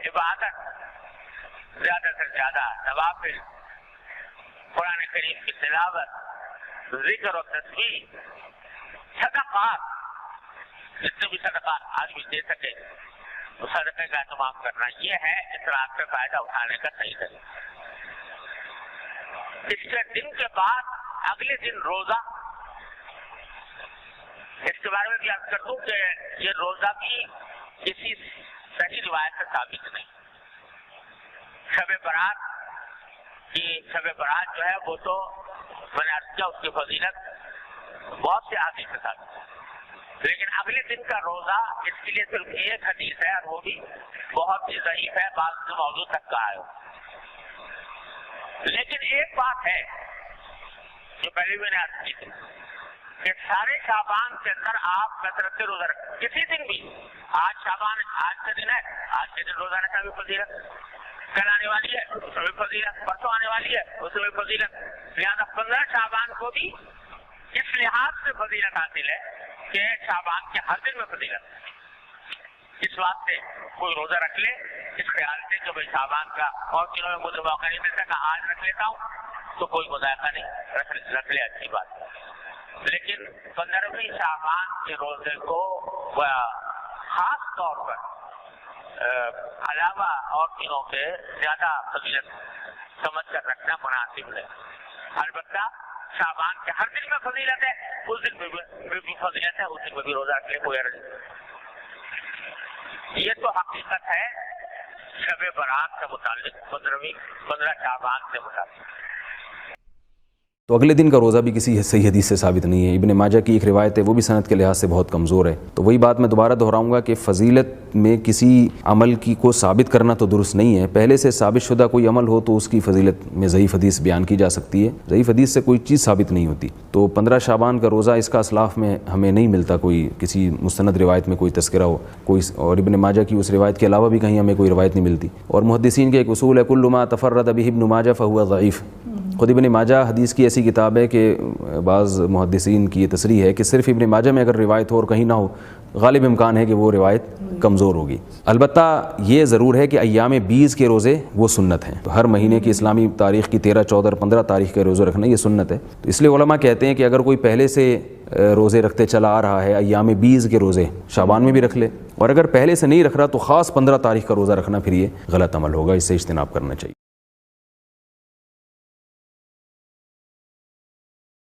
عبادت، زیادہ سے زیادہ نوافل، قرآن کریم کی تلاوت، ذکر و تسبیح، صدقات، جتنے بھی صدقات آدمی دے سکے تو صدقے کا اہتمام کرنا، یہ ہے اسراف سے فائدہ اٹھانے کا صحیح طریقہ۔ اس کے دن کے بعد اگلے دن روزہ، اس کے بارے میں بھی عرض کر دوں کہ یہ روزہ بھی کسی صحیح روایت سے ثابت نہیں۔ شب برات جو ہے وہ تو میں نے عرض کیا اس کی فضیلت بہت سے حدیث سے ثابت ہے، لیکن اگلے دن کا روزہ اس کے لیے صرف ایک حدیث ہے اور وہ بھی بہت ہی ضعیف ہے، بعض موضوع تک کا ہے۔ لیکن ایک بات ہے جو پہلے میں نے عرض کی تھی کہ سارے شعبان کے اندر آپ کثرت سے روزہ رکھیں، کسی دن بھی، آج شعبان آج کا دن ہے، آج کے دن روزہ رکھنا بھی فضیلت، کل آنے والی ہے اس میں بھی فضیلت، پرسوں آنے والی ہے اس میں بھی فضیلت، لہٰذا 15 شعبان کو بھی اس لحاظ سے فضیلت حاصل ہے کہ شعبان کے ہر دن میں فضیلت۔ اس واسطے کوئی روزہ رکھ لے اس خیال سے کہ بھائی شعبان کا اور دنوں میں مجھے موقع نہیں مل سکا، آج رکھ لیتا ہوں تو کوئی مذائقہ نہیں، رکھ لے، اچھی بات ہے۔ لیکن 15ویں شعبان کے روزے کو خاص طور پر علاوہ اور دنوں کے زیادہ فضیلت سمجھ کر رکھنا مناسب ہے۔ البتہ شعبان کے ہر دن میں فضیلت ہے، اس دن میں بھی فضیلت ہے، اس دن میں بھی روزہ رکھ لے، کوئی عرض نہیں۔ یہ تو حقیقت ہے شب برات سے متعلق، 15 شعبان سے متعلق۔ تو اگلے دن کا روزہ بھی کسی صحیح حدیث سے ثابت نہیں ہے۔ ابن ماجہ کی ایک روایت ہے، وہ بھی سند کے لحاظ سے بہت کمزور ہے۔ تو وہی بات میں دوبارہ دہراؤں گا کہ فضیلت میں کسی عمل کی کو ثابت کرنا تو درست نہیں ہے۔ پہلے سے ثابت شدہ کوئی عمل ہو تو اس کی فضیلت میں ضعیف حدیث بیان کی جا سکتی ہے، ضعیف حدیث سے کوئی چیز ثابت نہیں ہوتی۔ تو 15 شعبان کا روزہ اس کا اسلاف میں ہمیں نہیں ملتا، کوئی کسی مستند روایت میں کوئی تذکرہ ہو، کوئی، اور ابن ماجہ کی اس روایت کے علاوہ بھی کہیں ہمیں کوئی روایت نہیں ملتی۔ اور محدثین کے ایک اصول ہے، کل ما تفرد به ابن ماجہ فهو ضعیف۔ خود ابن ماجہ حدیث کی ایسی کتاب ہے کہ بعض محدثین کی یہ تصریح ہے کہ صرف ابن ماجہ میں اگر روایت ہو اور کہیں نہ ہو، غالب امکان ہے کہ وہ روایت کمزور ہوگی۔ البتہ یہ ضرور ہے کہ ایام 20 کے روزے وہ سنت ہیں، تو ہر مہینے کی اسلامی تاریخ کی 13، 14 اور 15 تاریخ کے روزے رکھنا یہ سنت ہے۔ تو اس لیے علماء کہتے ہیں کہ اگر کوئی پہلے سے روزے رکھتے چلا آ رہا ہے، ایام 20 کے روزے شعبان میں بھی رکھ لے، اور اگر پہلے سے نہیں رکھ رہا تو خاص 15 تاریخ کا روزہ رکھنا پھر یہ غلط عمل ہوگا، اس سے اجتناب کرنا چاہیے۔